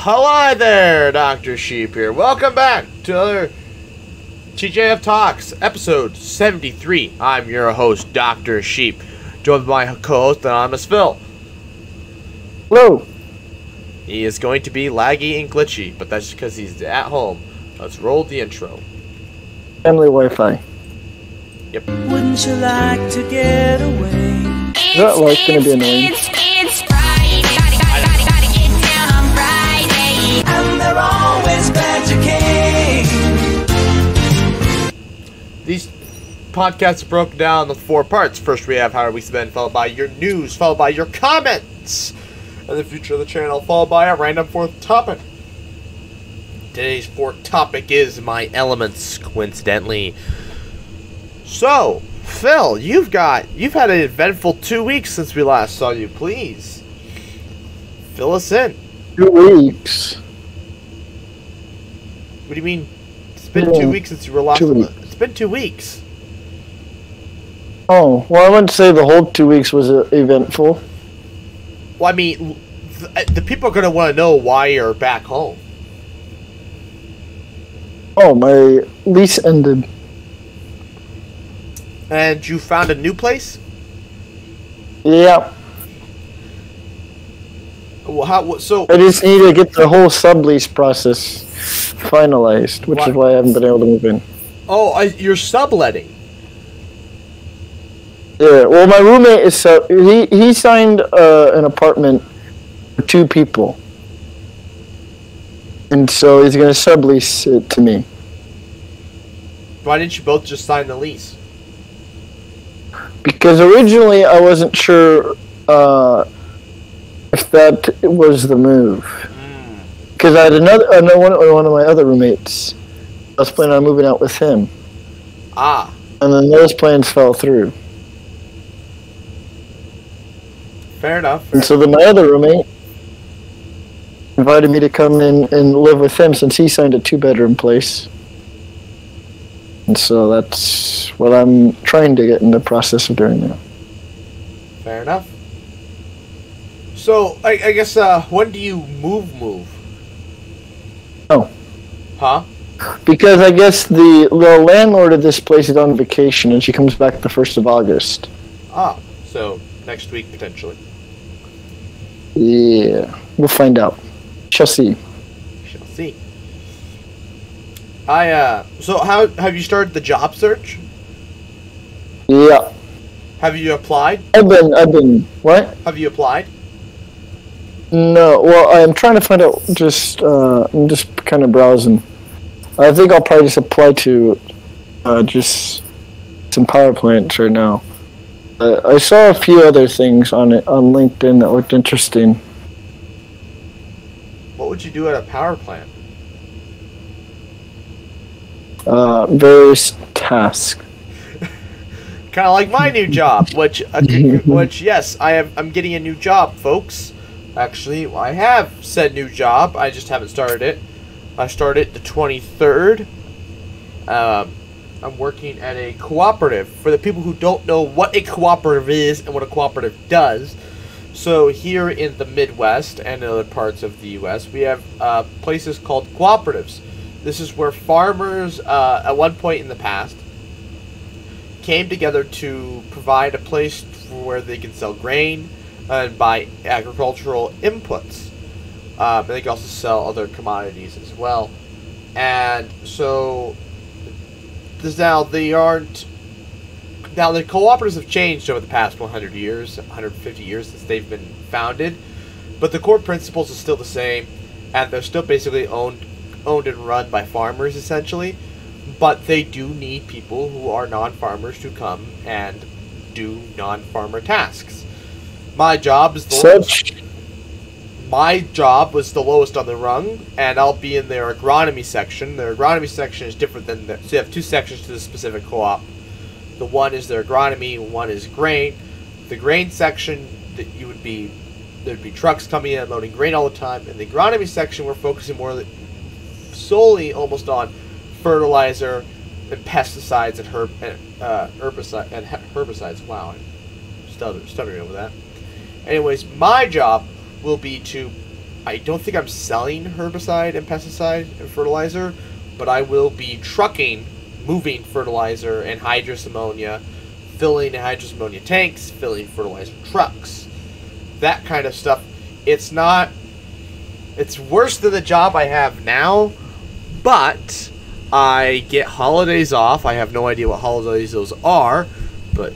Hello there, Dr. Sheep here. Welcome back to another TGIF Talks, episode 73. I'm your host, Dr. Sheep, joined by my co-host, Anonymous Phil. Hello. He is going to be laggy and glitchy, but that's because he's at home. Let's roll the intro. Family Wi-Fi. Yep. Wouldn't you like to get away? Is that like going to be annoying? It's Friday. Gotta get down on Friday. And they're always glad you came. These podcasts are broken down into 4 parts. First we have How Our Week's Been, followed by your news, followed by your comments, and the future of the channel, followed by a random 4th topic. Today's 4th topic is my elements, coincidentally. So, Phil, you've had an eventful 2 weeks since we last saw you. Please fill us in. 2 weeks. What do you mean? It's been 2 weeks since you were last. It's been 2 weeks. Oh, well, I wouldn't say the whole 2 weeks was eventful. Well, I mean, the people are going to want to know why you're back home. Oh, my lease ended. And you found a new place? Yeah. Well, so I just need to get the whole sublease process finalized, which is why I haven't been able to move in. Oh, you're subletting. Yeah, well, my roommate is he signed an apartment for 2 people. And so he's going to sublease it to me. Why didn't you both just sign the lease? Because originally I wasn't sure if that was the move. Because I had one of my other roommates. I was planning on moving out with him. Ah. And then those plans fell through. Fair enough. And so then my other roommate invited me to come in and live with him since he signed a 2-bedroom place. And so that's what I'm trying to get in the process of doing now. Fair enough. So, I guess, when do you move? Oh. Huh? Because I guess the landlord of this place is on vacation and she comes back the 1st of August. Ah, so next week, potentially. Yeah, we'll find out. Shall see. Shall see. So how have you started the job search? Yeah. Have you applied? I've been, what? Have you applied? No, well, I'm trying to find out, I'm just kind of browsing. I think I'll probably just apply to, just some power plants right now. I saw a few other things on LinkedIn that looked interesting. What would you do at a power plant? Various tasks. Kind of like my new job, which yes, I'm getting a new job, folks. Actually, I have said new job. I just haven't started it. I started the 23rd. I'm working at a cooperative. For the people who don't know what a cooperative is and what a cooperative does, so here in the Midwest and in other parts of the U.S., we have places called cooperatives. This is where farmers, at one point in the past, came together to provide a place where they can sell grain and buy agricultural inputs. And they can also sell other commodities as well. And so now the cooperatives have changed over the past 100 years, 150 years since they've been founded, but the core principles are still the same, and they're still basically owned and run by farmers essentially. But they do need people who are non-farmers to come and do non-farmer tasks. My job is My job was the lowest on the rung, and I'll be in their agronomy section. Their agronomy section is different than so you have 2 sections to the specific co-op. The one is their agronomy, one is grain. The grain section, there'd be trucks coming in and loading grain all the time. In the agronomy section, we're focusing more solely almost on fertilizer and pesticides and herbicides. Wow, I'm stuttering over that. Anyways, my job will be to I don't think I'm selling herbicide and pesticide and fertilizer, but I will be trucking, moving fertilizer and hydrous ammonia, filling hydrous ammonia tanks, filling fertilizer trucks, that kind of stuff. It's worse than the job I have now, but I get holidays off. I have no idea what holidays those are, but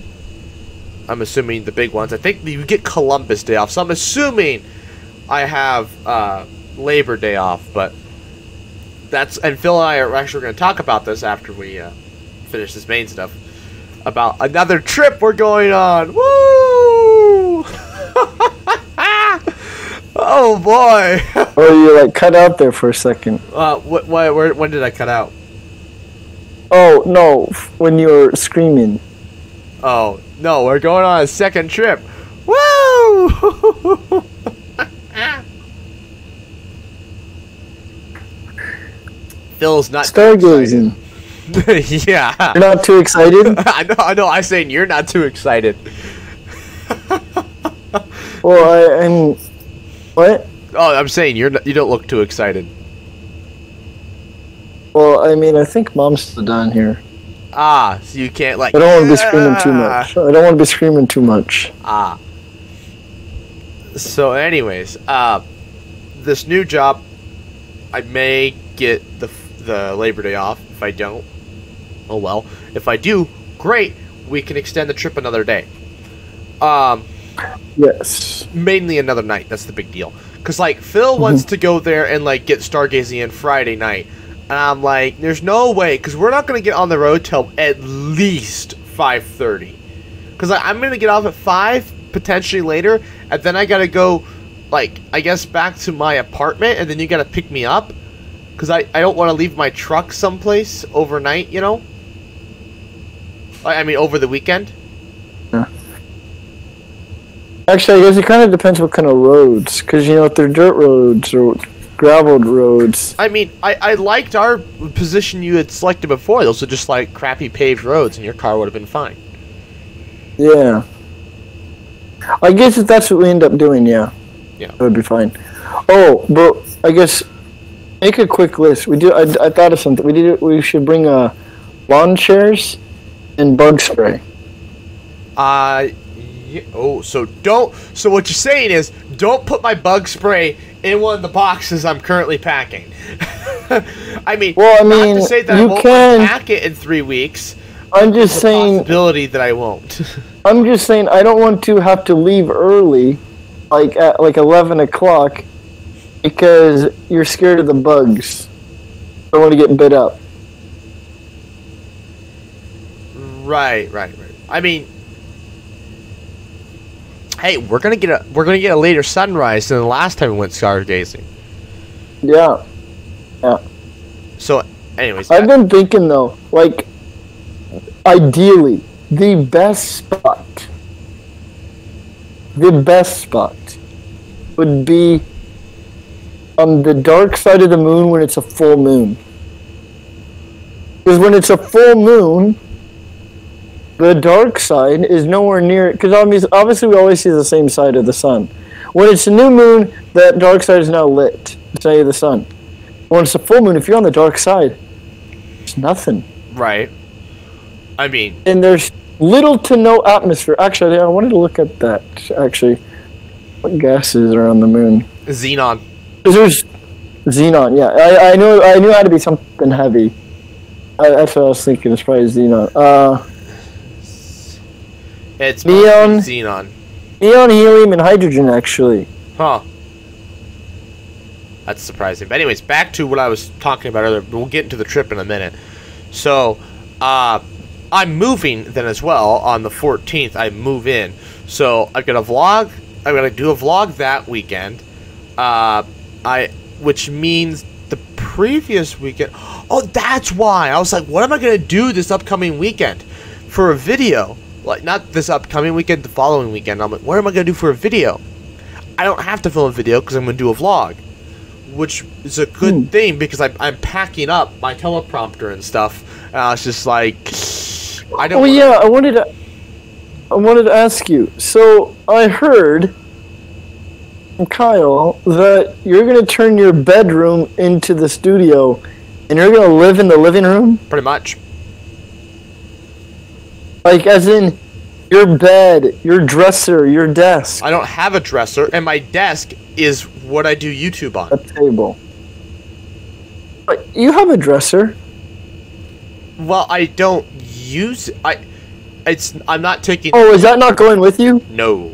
I'm assuming the big ones. I think you get Columbus Day off, so I'm assuming I have Labor Day off, but and Phil and I are actually going to talk about this after we finish this main stuff, about another trip we're going on. Woo! Oh boy! Oh, you like cut out there for a second. When did I cut out? Oh no, when you were screaming. Oh no, we're going on a second trip. Woo! Phil's not stargazing. Yeah. You're not too excited? I know. I'm saying you're not too excited. Well, I'm. What? Oh, I'm saying you don't look too excited. Well, I mean, I think Mom's still down here. Ah, so you can't like. I don't want to be screaming too much. I don't want to be screaming too much. Ah. So, anyways, this new job, I may get the Labor Day off. If I don't, oh well. If I do, great. We can extend the trip another day. Yes. Mainly another night. That's the big deal. Cause like Phil wants to go there and like get stargazing in Friday night, and I'm like, there's no way, cause we're not gonna get on the road till at least 5:30. Cause I'm gonna get off at 5, potentially later, and then I gotta go, like, I guess back to my apartment, and then you gotta pick me up. Because I don't want to leave my truck someplace overnight, you know? I mean, over the weekend. Yeah. Actually, I guess it kind of depends what kind of roads. Because, you know, if they're dirt roads or graveled roads. I mean, I liked our position you had selected before. Those are just, like, crappy paved roads, and your car would have been fine. Yeah. I guess if that's what we end up doing, yeah. Yeah. That would be fine. Oh, but I guess... Make a quick list. I thought of something. We should bring lawn chairs and bug spray. Yeah, so what you're saying is, don't put my bug spray in one of the boxes I'm currently packing. I mean, well, not to say that I won't pack it in 3 weeks. I'm just saying. Possibility that I won't. I'm just saying I don't want to have to leave early, like at 11 o'clock. Because you're scared of the bugs. I don't want to get bit up. Right. I mean, hey, we're gonna get a later sunrise than the last time we went stargazing. Yeah. So, anyways, I've been thinking though, like, ideally, the best spot would be on the dark side of the moon when it's a full moon. Because when it's a full moon, the dark side is nowhere near it. Because obviously we always see the same side of the sun. When it's a new moon, that dark side is now lit. It's not the sun. When it's a full moon, if you're on the dark side, there's nothing. Right. I mean... And there's little to no atmosphere. Actually, I wanted to look at that, actually. What gases are on the moon? Xenon. There's xenon, yeah. I knew it had to be something heavy. That's what I was thinking. It's probably xenon. It's neon, xenon. Neon, helium, and hydrogen, actually. Huh. That's surprising. But anyways, back to what I was talking about earlier. We'll get into the trip in a minute. So, I'm moving then as well. On the 14th, I move in. So, I've got a vlog. I'm going to do a vlog that weekend. Which means the previous weekend. Oh, that's why. I was like, what am I going to do this upcoming weekend for a video? Like, not this upcoming weekend, the following weekend. I'm like, what am I going to do for a video? I don't have to film a video because I'm going to do a vlog. Which is a good thing because I'm packing up my teleprompter and stuff. And I was just like, I don't. Oh yeah, I wanted to ask you. So I heard Kyle, that you're gonna turn your bedroom into the studio, and you're gonna live in the living room? Pretty much. Like, as in, your bed, your dresser, your desk. I don't have a dresser, and my desk is what I do YouTube on. A table. But you have a dresser. Well, I don't use it. I'm not taking. Oh, is that not going with you? No.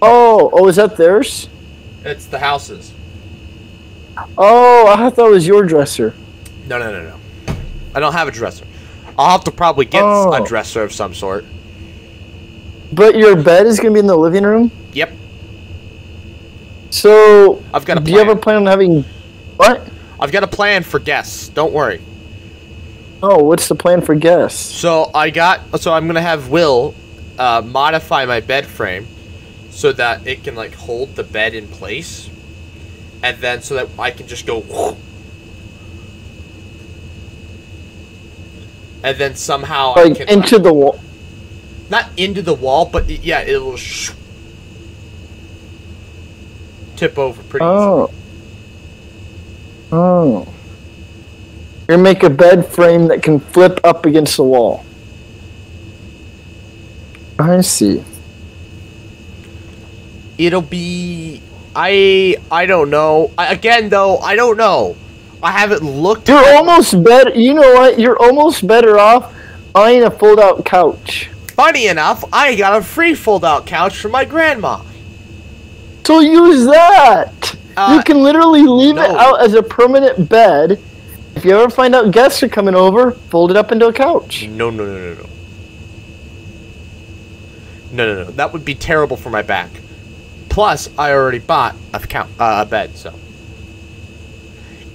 Oh, is that theirs? It's the house's. Oh, I thought it was your dresser. No. I don't have a dresser. I'll have to probably get a dresser of some sort. But your bed is going to be in the living room? Yep. So, I've got a plan. Do you have a plan on having... What? I've got a plan for guests. Don't worry. Oh, what's the plan for guests? So, I'm going to have Will modify my bed frame so that it can, like, hold the bed in place. And then so that I can just go... Whoosh, and then somehow like, I can... into the wall? Not into the wall, but yeah, it'll tip over pretty easily. Oh. You make a bed frame that can flip up against the wall. I see. It'll be... I don't know. Again, though, I don't know. I haven't looked. You're almost better. You know what? You're almost better off buying a fold-out couch. Funny enough, I got a free fold-out couch from my grandma. So use that. You can literally leave it out as a permanent bed. If you ever find out guests are coming over, fold it up into a couch. No. That would be terrible for my back. Plus, I already bought a bed, so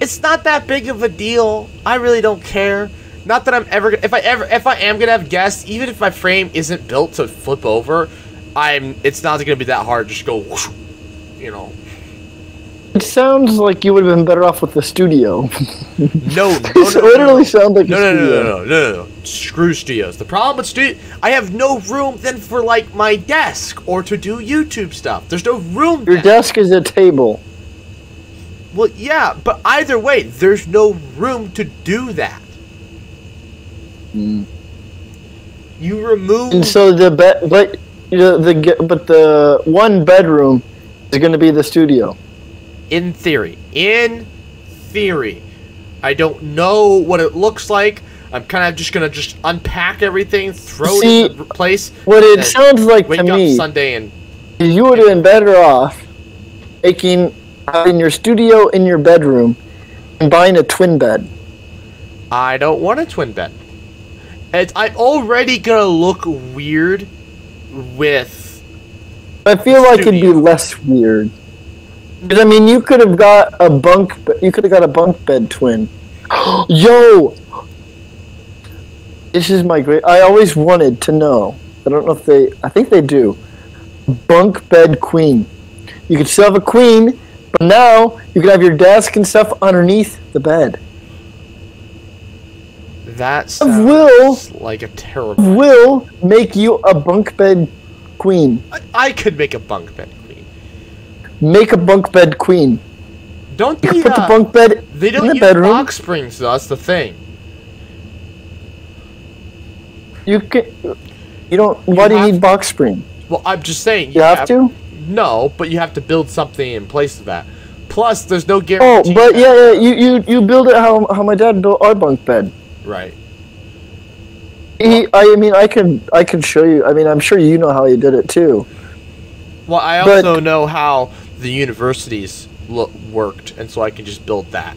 it's not that big of a deal. I really don't care. Not that I'm ever. If I am gonna have guests, even if my frame isn't built to flip over, it's not gonna be that hard. Just go, whoosh, you know. It sounds like you would have been better off with the studio. No. It literally sounds like a studio. No. Screw studios. The problem with studio, I have no room then for like my desk or to do YouTube stuff. There's no room. Your desk is a table. Well, yeah, but either way, there's no room to do that. You remove. And so the bed, but the one bedroom is going to be the studio. In theory. I don't know what it looks like. I'm kind of just going to unpack everything, throw it in the place. What it sounds like to me, wake up Sunday and you would have been better off having your studio in your bedroom and buying a twin bed. I don't want a twin bed. I'm already going to look weird with I feel like it'd be less weird. Because, I mean, you could have got a bunk bed twin. Yo! This is my I always wanted to know. I don't know if I think they do. Bunk bed queen. You could still have a queen, but now you can have your desk and stuff underneath the bed. That sounds like a terrible... Will make you a bunk bed queen. I could make a bunk bed queen. Make a bunk bed queen. Don't they put the bunk bed they don't in the use bedroom. Box springs, though. That's the thing. You don't. Why do you need box spring? Well, I'm just saying. You have to? No, but you have to build something in place of that. Plus, there's no guarantee. Oh, but yeah, you build it how my dad built our bunk bed. Right. I can show you. I mean, I'm sure you know how he did it too. Well, I also know how the universities worked, and so I can just build that.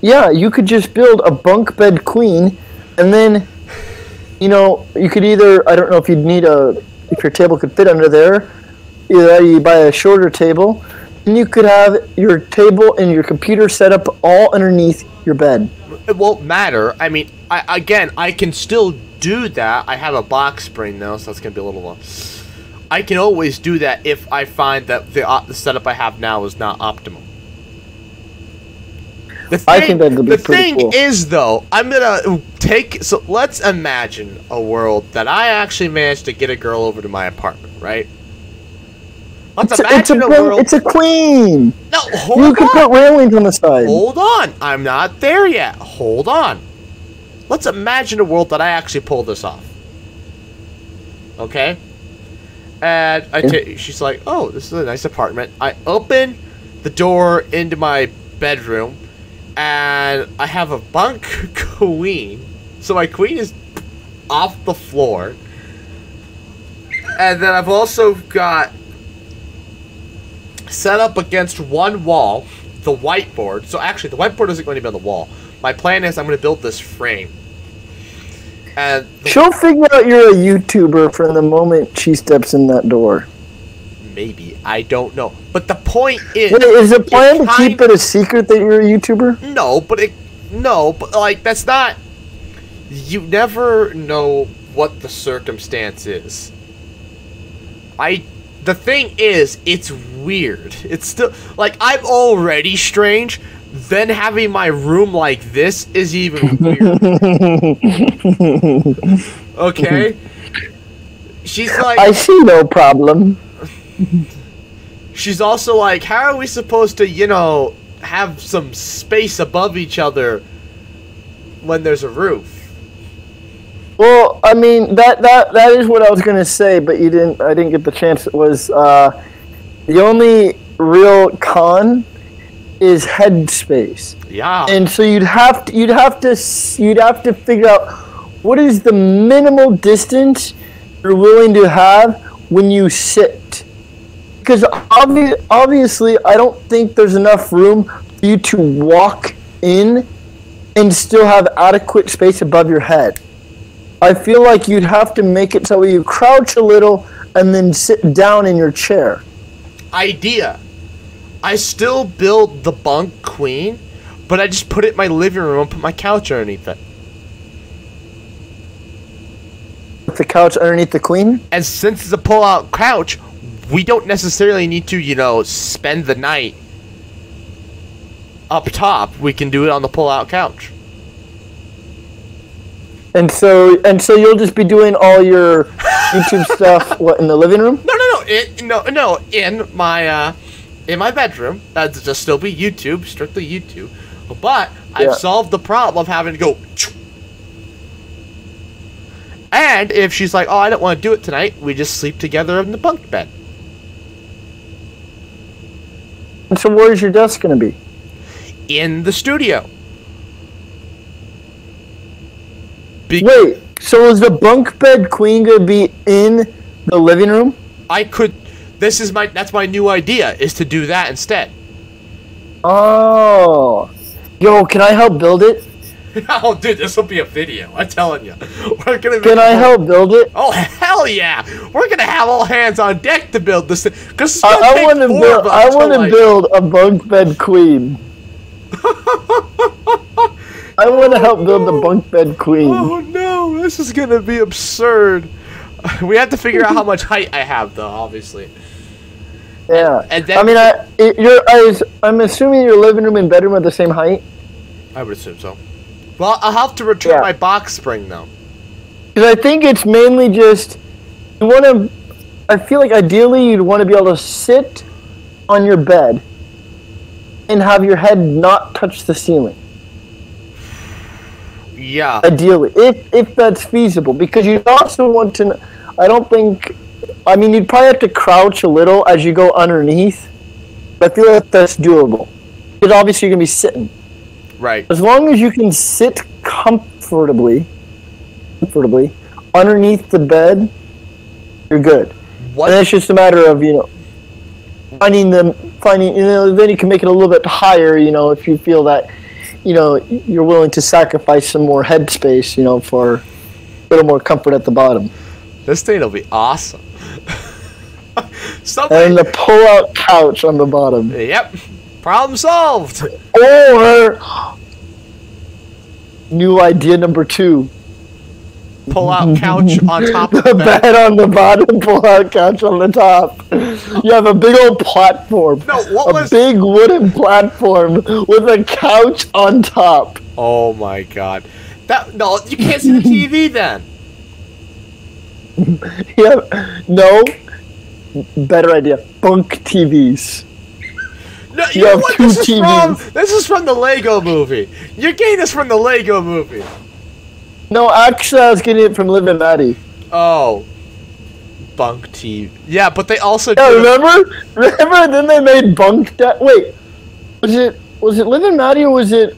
Yeah, you could just build a bunk bed queen, and then, you could either, I don't know if you'd need if your table could fit under there, either you buy a shorter table, and you could have your table and your computer set up all underneath your bed. It won't matter. I mean, I can still do that. I have a box spring, though, so that's going to be a little... I can always do that if I find that the setup I have now is not optimal. I think that'd be pretty cool. The thing is, though, I'm gonna so let's imagine a world that I actually managed to get a girl over to my apartment, right? Let's It's imagine a world. it's a queen. No, You hold can put on. railings on the side. Hold on. I'm not there yet. Hold on. Let's imagine a world that I actually pull this off. Okay? And she's like, oh, this is a nice apartment. I open the door into my bedroom, and I have a bunk queen. So my queen is off the floor. And then I've also got set up against one wall the whiteboard. So actually, the whiteboard isn't going to be on the wall. My plan is I'm going to build this frame. And She'll figure out you're a YouTuber from the moment she steps in that door. maybe. I don't know. But the point is... Wait, is the plan to keep it a secret that you're a YouTuber? No, but like, that's not... You never know what the circumstance is. The thing is, it's weird. It's still... Like, I'm already strange. Then having my room like this is even weird. Okay? She's like... I see no problem. She's also like, how are we supposed to, you know, have some space above each other when there's a roof? Well, I mean that is what I was gonna say, but I didn't get the chance. It was the only real con is head space. Yeah. And so you'd have to figure out what is the minimal distance you're willing to have when you sit. Because obviously, I don't think there's enough room for you to walk in and still have adequate space above your head. I feel like you'd have to make it so you crouch a little and then sit down in your chair. Idea. I still build the bunk queen, but I just put it in my living room and put my couch underneath it. With the couch underneath the queen? And since it's a pull-out couch, we don't necessarily need to, you know, spend the night up top. We can do it on the pull-out couch. And so you'll just be doing all your YouTube stuff in the living room? No. In my bedroom. That'd just still be YouTube, strictly YouTube. But I've solved the problem of having to go. And if she's like, oh, I don't want to do it tonight, we just sleep together in the bunk bed. And so where's your desk going to be? In the studio. Wait, so is the bunk bed queen going to be in the living room? That's my new idea, is to do that instead. Oh. Yo, can I help build it? Oh, dude, this will be a video. I'm telling you. Can I help build it? Oh, hell yeah. We're going to have all hands on deck to build this thing. Because I want to build a bunk bed queen. I want to help build the bunk bed queen. Oh no, this is gonna be absurd. We have to figure out how much height I have, though, obviously. Yeah. And then, I mean, I'm assuming your living room and bedroom are the same height. I would assume so. Well, I'll have to return my box spring, though. Because I think it's mainly just you want to. I feel like ideally you'd want to be able to sit on your bed and have your head not touch the ceiling. Yeah. Ideally, if that's feasible, because you also want to. I mean, you'd probably have to crouch a little as you go underneath. But I feel like that's doable. Because obviously you're gonna be sitting. Right. As long as you can sit comfortably underneath the bed, you're good. What? And it's just a matter of finding. Then you can make it a little bit higher. If you feel that. You're willing to sacrifice some more head space, for a little more comfort at the bottom. This thing will be awesome. And the pull-out couch on the bottom. Yep. Problem solved. Or new idea number 2. Pull-out couch on top of the the bed. bed on the bottom, pull-out couch on the top. You have a big old platform. No, a big wooden platform with a couch on top. Oh my god. No, you can't see the TV then. Yeah, no. better idea. Bunk TVs. No, you You know have what? two This is from the Lego movie. You're getting this from the Lego movie. No, actually, I was getting it from Liv and Maddie. Oh. Bunk TV. Yeah, but they also Yeah, did remember? Remember? Then they made bunk. Wait, was it Liv and Maddie or was it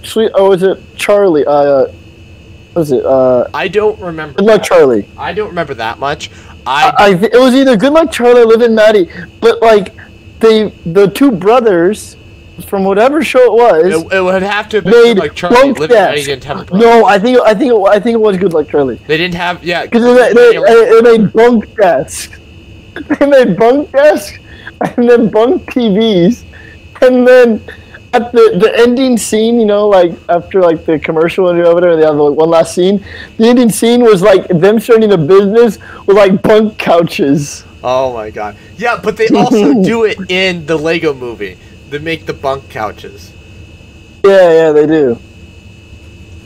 Sweet? Or was it Charlie? Was it I don't remember. Good Luck Charlie? I don't remember that much. It was either Good Luck Charlie or Liv and Maddie, but like the two brothers from whatever show it was. It would have to have been made like Charlie. bunk Liv and Maddie desks. didn't have a brother. No, I think it was Good Luck Charlie. They didn't have. Yeah. Because they made bunk desks. They made bunk desks and then bunk TVs, and then at the ending scene, you know, like after like the commercial and whatever, they have like, one last scene. The ending scene was like them starting a business with like bunk couches. Oh my god. Yeah, but they also do it in the Lego movie. They make the bunk couches. Yeah, they do.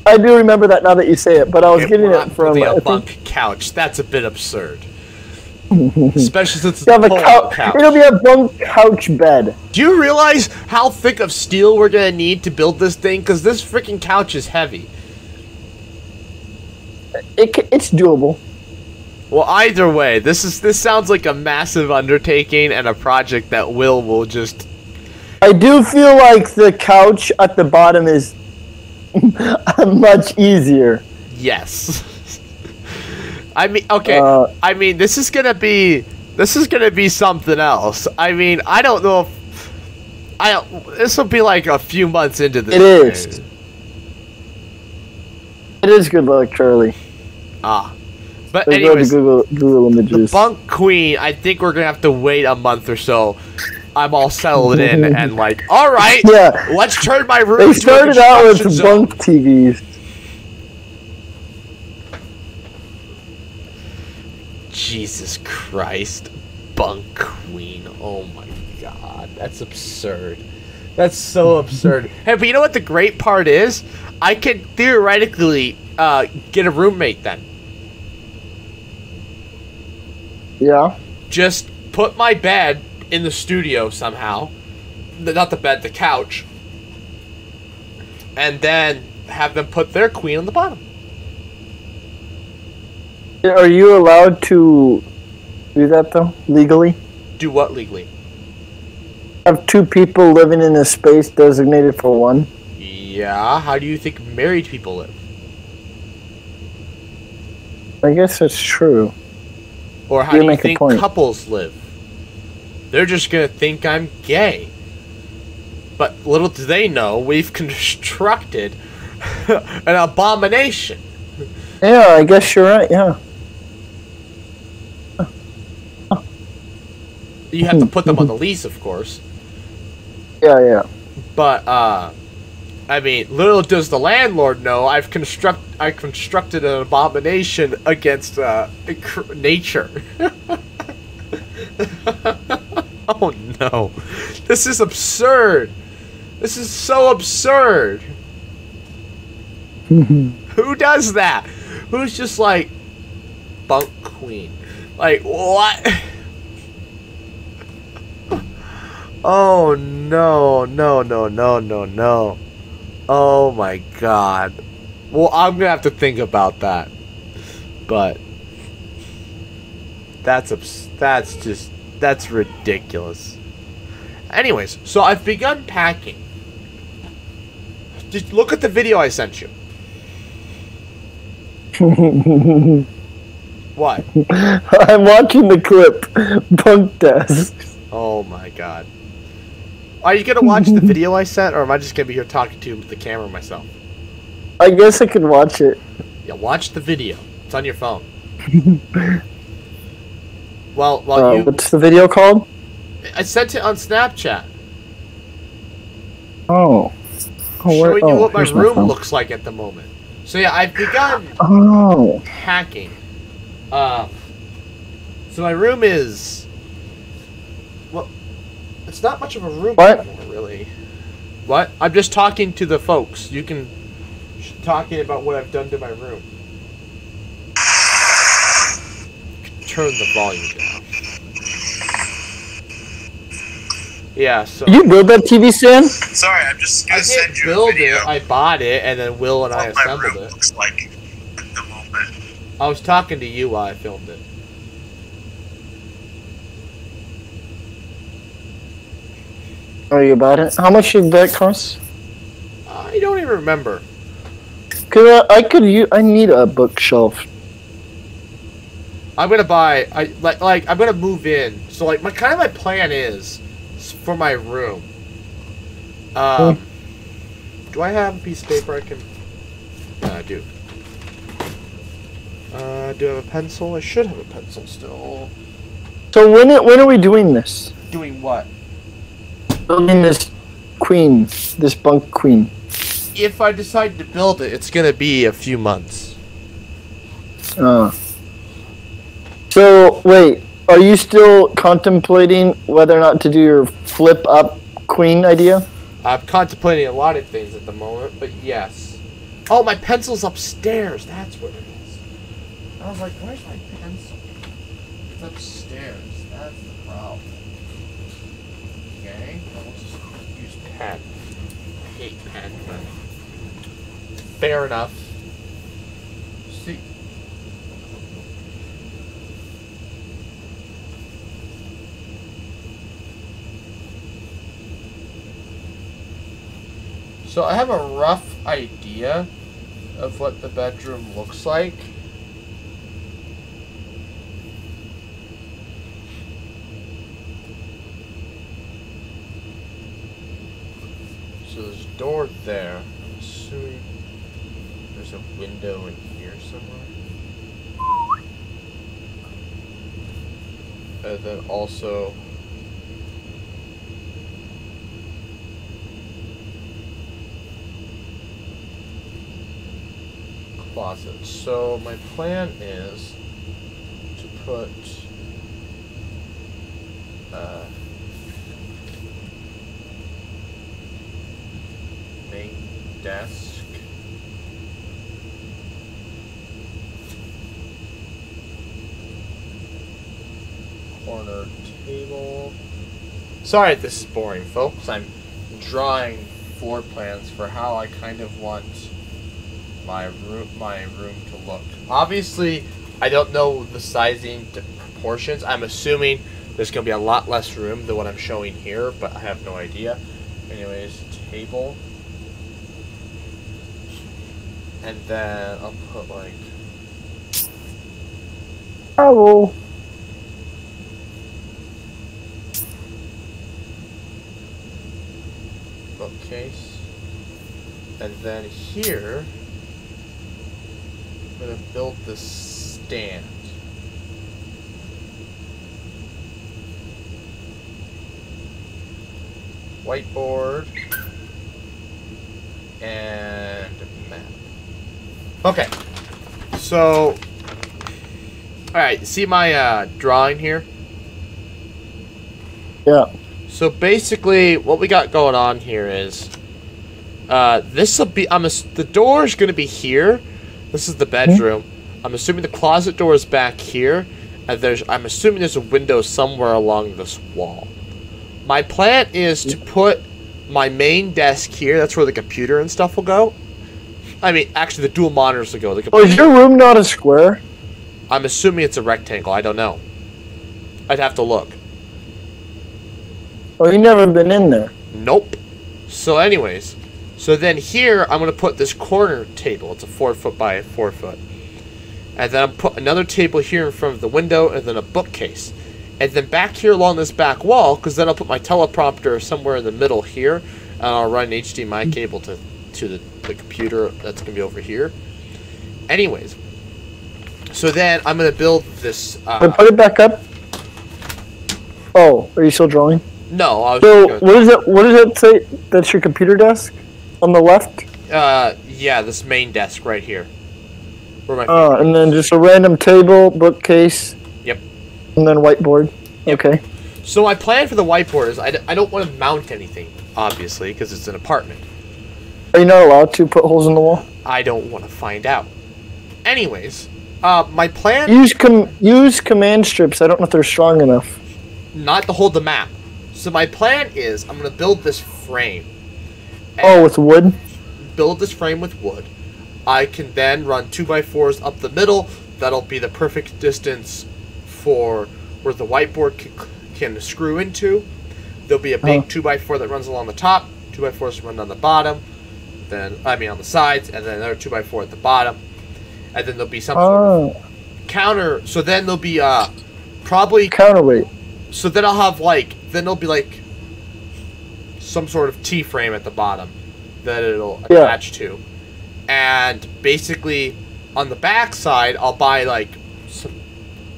I do remember that now that you say it, but I was getting We're it not from really a I bunk think, couch. That's a bit absurd. Especially since it's you a have a pull-out couch. It'll be a bunk couch bed. Do you realize how thick of steel we're gonna need to build this thing? Because this freaking couch is heavy. It's doable. Well, either way, this sounds like a massive undertaking and a project that will just. I do feel like the couch at the bottom is much easier. Yes. I mean, okay. I mean, this is gonna be something else. I mean, I don't know if this will be like a few months into this. It is. It is Good Luck Charlie. But Go to anyways, Google the Images. Bunk Queen. I think we're gonna have to wait a month or so. I'm all settled in and like, all right, Yeah. let's turn my room. They into a started out with construction zone. bunk TVs. Jesus Christ, Bunk Queen. Oh my god, that's absurd. That's so absurd. Hey, but you know what the great part is? I could theoretically get a roommate then. Yeah. Just put my bed in the studio somehow. Not the bed, the couch. And then have them put their queen on the bottom. Are you allowed to do that though, legally? Do what legally? Have two people living in a space designated for one? Yeah, how do you think married people live? I guess that's true. Or how You do you make a think point. couples live? They're just gonna think I'm gay. But little do they know, we've constructed an abomination. Yeah, I guess you're right, yeah. You have to put them on the lease, of course. Yeah. But, I mean, little does the landlord know, I constructed an abomination against nature. Oh no. This is absurd. This is so absurd. Who does that? Who's just like, Bunk Queen? Like, what? Oh no. Oh my god. Well, I'm gonna have to think about that. But that's ridiculous. Anyways, so I've begun packing. Just look at the video I sent you. What? I'm watching the clip. Bunk desks. Oh my god. Are you gonna watch the video I sent, or am I just gonna be here talking to the camera myself? I guess I could watch it. Yeah, watch the video. It's on your phone. Well, what's the video called? I sent it on Snapchat. Oh. Showing you what my here's room phone. looks like at the moment. So yeah, I've begun Oh. hacking. So my room is, well, it's not much of a room What? anymore, really. What? I'm just talking to the folks. You can talking about what I've done to my room. turn the volume down. Yeah, so Did you build that TV stand? Sorry, I'm just I gonna send didn't you build a video. it. I bought it, and then Will and I What my assembled room it. looks like at the moment. I was talking to you while I filmed it. Are you about it? How much did that cost? I don't even remember. Cause I need a bookshelf. I'm gonna buy. I'm gonna move in. So like my plan is for my room. Do I have a piece of paper I can? Yeah, I do. Do I have a pencil? I should have a pencil still. So when are we doing this? Doing what? Building this queen, this bunk queen. If I decide to build it, it's gonna be a few months. So wait, are you still contemplating whether or not to do your flip up queen idea? I'm contemplating a lot of things at the moment, but yes. Oh, my pencil's upstairs. That's what it is. I was like, where's my pencil? It's upstairs. That's the problem. Okay, I'll just use pen. I hate pen, but fair enough. See. So I have a rough idea of what the bedroom looks like. So there's a door there. I'm assuming there's a window in here somewhere. And then also closet. So my plan is to put main desk, corner table. Sorry if this is boring, folks. I'm drawing floor plans for how I kind of want my room to look. Obviously, I don't know the sizing proportions. I'm assuming there's going to be a lot less room than what I'm showing here, but I have no idea. Anyways, table. And then I'll put like Oh. bookcase. And then here I'm going to build this stand. Whiteboard. And map. Okay. So, alright, see my drawing here? Yeah. So basically, what we got going on here is, this will be, the door is going to be here. This is the bedroom. I'm assuming the closet door is back here, and I'm assuming there's a window somewhere along this wall. My plan is to put my main desk here. That's where the computer and stuff will go. I mean, actually, the dual monitors will go. Oh, is your room not a square? I'm assuming it's a rectangle. I don't know. I'd have to look. Oh, you've never been in there. Nope. So anyways, so then here I'm going to put this corner table. It's a 4 foot by 4 foot. And then I'll put another table here in front of the window and then a bookcase. And then back here along this back wall, because then I'll put my teleprompter somewhere in the middle here. And I'll run an HDMI cable to the computer that's going to be over here. Anyways, so then I'm going to build this. Put it back up. Oh, are you still drawing? No, I was So just what is it? What does it say? That's your computer desk on the left. yeah, this main desk right here. Where my And then just a random table, bookcase. Yep. And then whiteboard. Yep. Okay. So my plan for the whiteboard is I don't want to mount anything, obviously, because it's an apartment. Are you not allowed to put holes in the wall? I don't want to find out. Anyways, My plan, use command strips. I don't know if they're strong enough. not to hold the map. So my plan is I'm going to build this frame. Oh, with wood? Build this frame with wood. I can then run 2x4s up the middle. That'll be the perfect distance for where the whiteboard can screw into. There'll be a big 2x4 that runs along the top. 2x4s run on the bottom. Then on the sides, and then another 2x4 at the bottom. And then there'll be some sort of counter. So then there'll be probably counterweight. So then I'll have then there'll be some sort of T-frame at the bottom that it'll attach to. And basically on the back side I'll buy some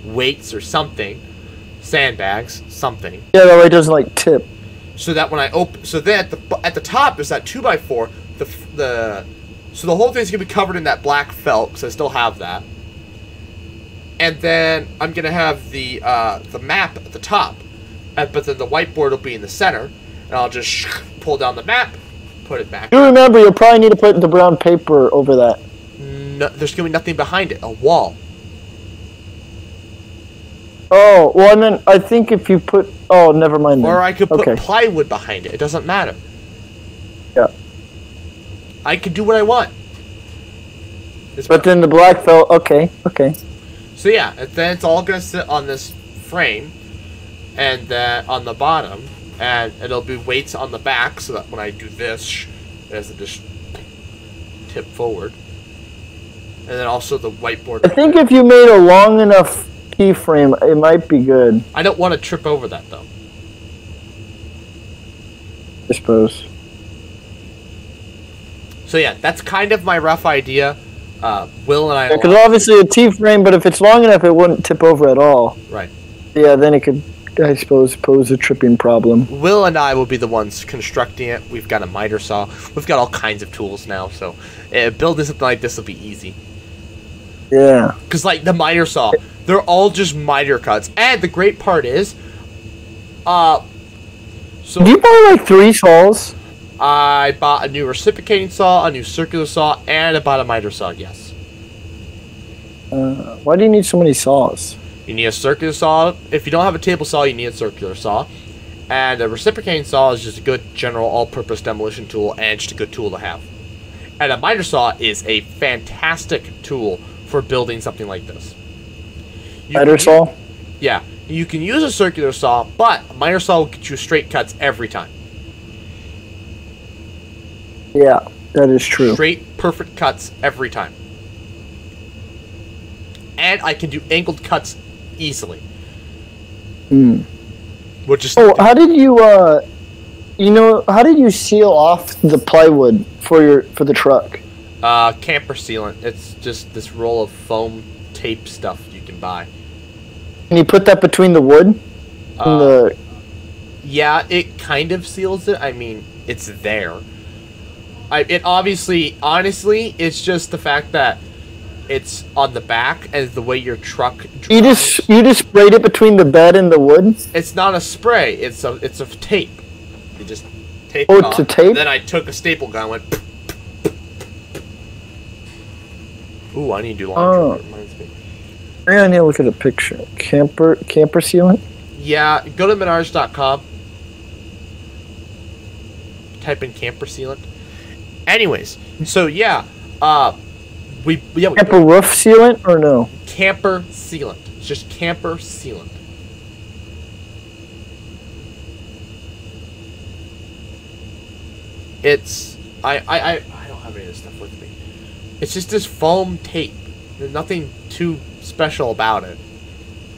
weights or something, sandbags, something. Yeah, that way it doesn't tip. So that when I open, so then at the top there's that 2x4. So the whole thing's gonna be covered in that black felt because I still have that. And then I'm gonna have the map at the top, but then the whiteboard will be in the center, and I'll just pull down the map, put it back. You remember, you'll probably need to put the brown paper over that. No, there's gonna be nothing behind it. A wall. Oh, well, and then I think if you put... Oh, never mind. Or I could put plywood behind it. It doesn't matter. Yeah. I could do what I want. But then the black felt... Okay. So yeah, then it's all gonna sit on this frame, and then on the bottom, and it'll be weights on the back, so that when I do this, it doesn't just tip forward. And then also the whiteboard. I think if you made a long enough keyframe, it might be good. I don't want to trip over that though. I suppose. So yeah, that's kind of my rough idea. Will and I. Because obviously a T-frame, but if it's long enough, it wouldn't tip over at all. Right. Yeah, then it could, I suppose, pose a tripping problem. Will and I will be the ones constructing it. We've got a miter saw. We've got all kinds of tools now, so building something like this will be easy. Yeah. Because the miter saw, they're all just miter cuts, and the great part is, so did you buy 3 saws? I bought a new reciprocating saw, a new circular saw, and I bought a miter saw, yes. Why do you need so many saws? You need a circular saw. If you don't have a table saw, you need a circular saw. And a reciprocating saw is just a good general all-purpose demolition tool, and just a good tool to have. And a miter saw is a fantastic tool for building something like this. Miter saw? Yeah. You can use a circular saw, but a miter saw will get you straight cuts every time. Yeah, that is true. Straight, perfect cuts every time. And I can do angled cuts easily. Which is how did you how did you seal off the plywood for the truck? Camper sealant. It's just this roll of foam tape stuff you can buy. Can you put that between the wood? Yeah, it kind of seals it. I mean, it's there. It honestly, it's just the fact that it's on the back and the way your truck drives. You just sprayed it between the bed and the wood? It's not a spray. It's a tape. You just tape it on. It's a tape? And then I took a staple gun and went. Ooh, I need to do laundry. Reminds me. I need to look at a picture. Camper sealant? Yeah, go to Menards.com. Type in camper sealant. Anyways, so yeah, camper roof sealant or no? Camper sealant. It's just camper sealant. It's I don't have any of this stuff with me. It's just this foam tape. There's nothing too special about it.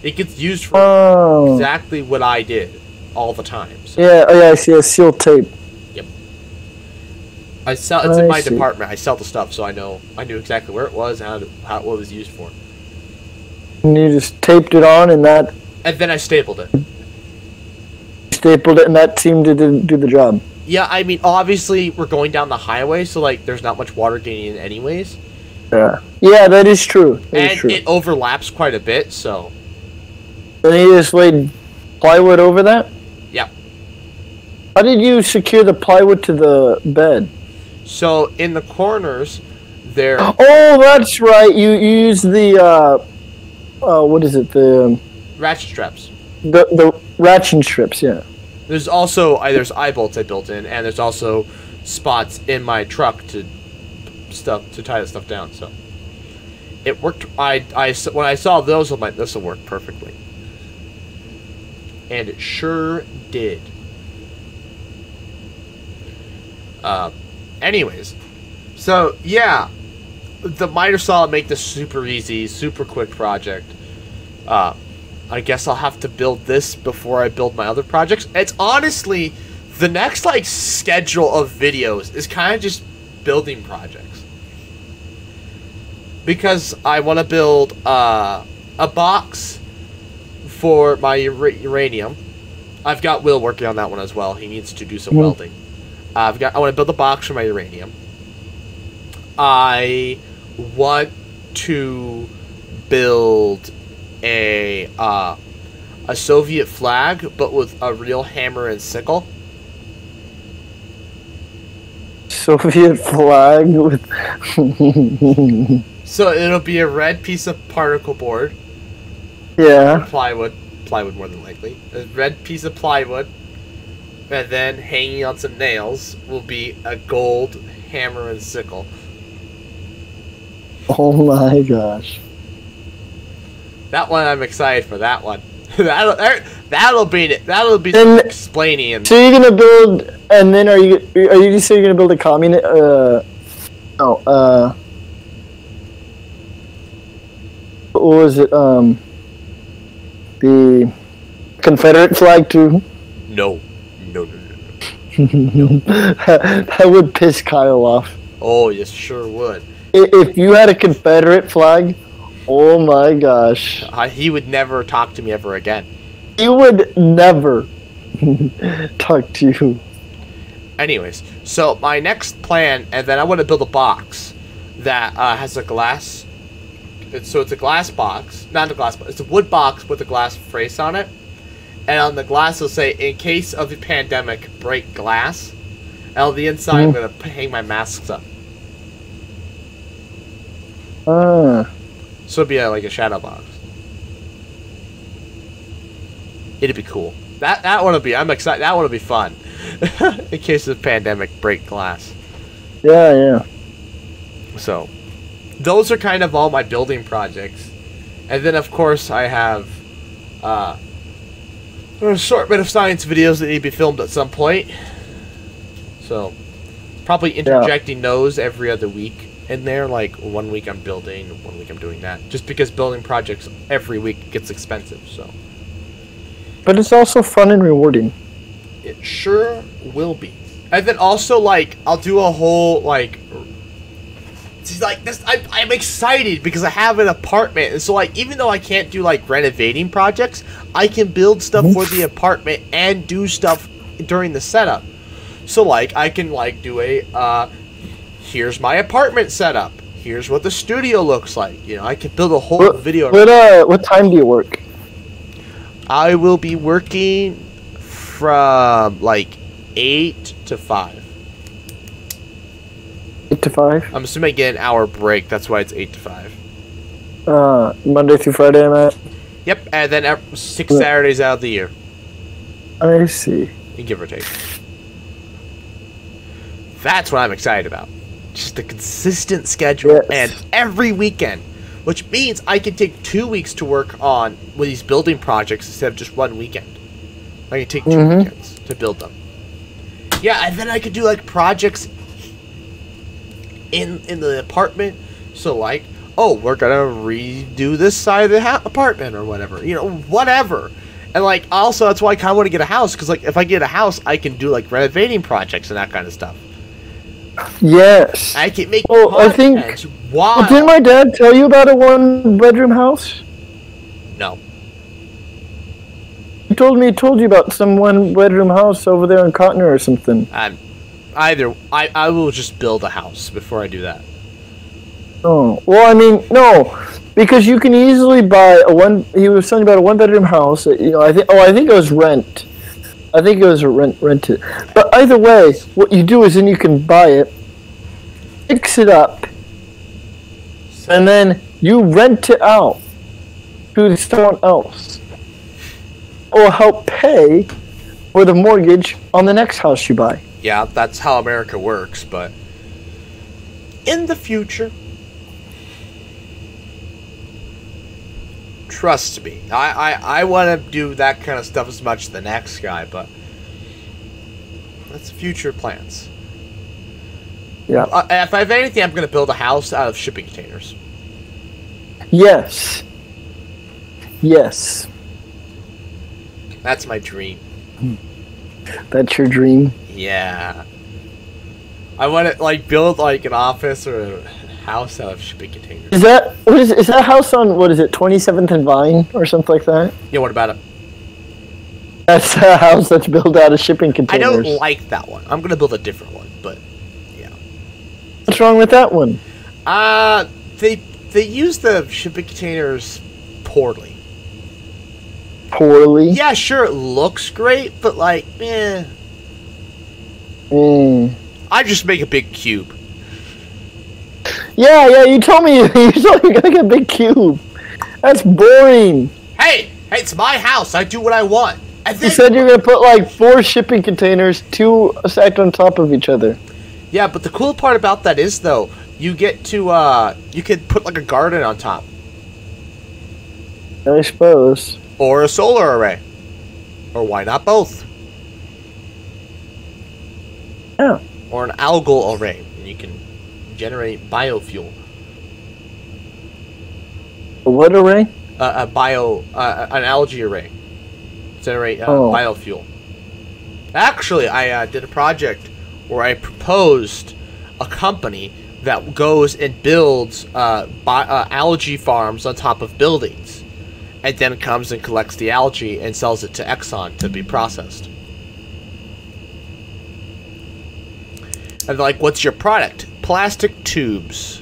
It gets used for exactly what I did all the time. So. Yeah, I see a seal tape. It's in my department. I sell the stuff, so I knew exactly where it was and what it was used for. And you just taped it on, and then I stapled it. Stapled it, and that seemed to do the job. Yeah, I mean, obviously we're going down the highway, so there's not much water getting in, anyways. Yeah, that is true. It overlaps quite a bit, so. Then you just laid plywood over that? Yep. How did you secure the plywood to the bed? So in the corners, They're Oh, that's right. You use the what is it? ratchet straps. The ratchet strips. Yeah. There's also there's eye bolts I built in, and there's also spots in my truck to tie that stuff down. So it worked. When I saw those, I'm like, this will work perfectly, and it sure did. Anyways, so yeah, the miter saw make this super easy, super quick project. I guess I'll have to build this before I build my other projects. It's honestly, the next like schedule of videos is kind of just building projects. Because I want to build a box for my uranium. I've got Will working on that one as well. He needs to do some welding. I want to build a box for my uranium. I want to build a Soviet flag, but with a real hammer and sickle. Soviet flag with. So it'll be a red piece of particle board. Yeah. Plywood more than likely. A red piece of plywood, and then hanging on some nails will be a gold hammer and sickle. Oh my gosh. That one I'm excited for. That one. that'll be it. That'll be And- explaining. So you're gonna build, and then are you just saying you're gonna build a communist? What was it? The Confederate flag too. No. That would piss Kyle off. Oh, yes, sure would. If you had a Confederate flag, oh my gosh, He would never talk to me ever again. he would never talk to you. Anyways, so my next plan, and then I want to build a box that has a glass. So it's a glass box, not a glass box. It's a wood box with a glass face on it, and on the glass it'll say, "In case of a pandemic, break glass." And on the inside, I'm gonna hang my masks up. So it'd be like a shadow box. It'd be cool. That one will be. I'm excited. That one will be fun. In case of pandemic, break glass. Yeah. So, those are kind of all my building projects, and then of course I have an assortment of science videos that need to be filmed at some point. So, probably interjecting those every other week in there. Like 1 week I'm building, 1 week I'm doing that. Just because building projects every week gets expensive. So, But it's also fun and rewarding. it sure will be. And then also like I'll do a whole like. See, like this, I'm excited because I have an apartment, and so like even though I can't do like renovating projects, I can build stuff for the apartment and do stuff during the setup. So like I can like do a here's my apartment setup. Here's what the studio looks like. You know, I can build a whole video. What time do you work? I will be working from like 8 to 5. 8 to 5. I'm assuming I get an hour break. That's why it's 8 to 5. Monday through Friday, I'm at. Yep, and then 6 Saturdays out of the year. I see. Give or take. That's what I'm excited about. Just a consistent schedule, Yes. and every weekend, which means I can take 2 weeks to work on with these building projects instead of just 1 weekend. I can take 2 weekends to build them. Yeah, and then I could do like projects in the apartment. So like, oh, we're gonna redo this side of the apartment or whatever. You know, whatever. And like, also that's why I kind of want to get a house, because like if I get a house, I can do like renovating projects and that kind of stuff. Yes. I can make. Oh, I think. Wow. Well, didn't my dad tell you about a 1-bedroom house? No. He told you about some 1-bedroom house over there in Cotton or something. I will just build a house before I do that. Oh, well, I mean, no, because you can easily buy he was telling about a 1-bedroom house. You know, I think it was rent. I think it was rented. But either way, what you do is then you can buy it, fix it up, and then you rent it out to someone else, or help pay for the mortgage on the next house you buy. Yeah, that's how America works, but in the future, trust me, I want to do that kind of stuff as much as the next guy, but that's future plans. Yeah. If I have anything, I'm going to build a house out of shipping containers. Yes. Yes. That's my dream. That's your dream. Yeah. I want to build an office or a house out of shipping containers. Is that house on, what is it, 27th and Vine or something like that? Yeah, what about it? That's a house that's built out of shipping I containers. don't like that one. I'm going to build a different one, but yeah. What's wrong with that one? They use the shipping containers poorly. Poorly? Yeah, sure, it looks great, but eh. I just make a big cube. Yeah, you told me you're gonna get a big cube. That's boring. Hey, it's my house. I do what I want. You said you're gonna put 4 shipping containers, 2 stacked on top of each other. Yeah, but the cool part about that is, though, you get to, you could put a garden on top. I suppose. Or a solar array. Or why not both? Yeah. Or an algal array. And you can generate biofuel. A what array? An algae array. Generate biofuel. Actually, I did a project where I proposed a company that goes and builds algae farms on top of buildings. And then comes and collects the algae and sells it to Exxon to be processed. And what's your product? Plastic tubes.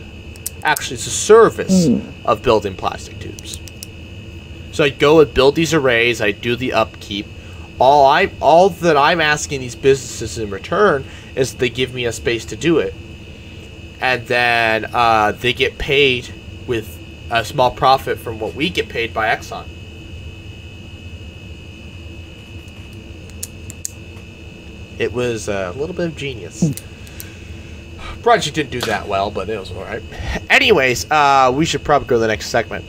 Actually, it's a service of building plastic tubes. So I go and build these arrays. I do the upkeep. All that I'm asking these businesses in return is they give me a space to do it. And then they get paid with a small profit from what we get paid by Exxon. It was a little bit of genius. Project didn't do that well, but it was alright. Anyways, we should probably go to the next segment.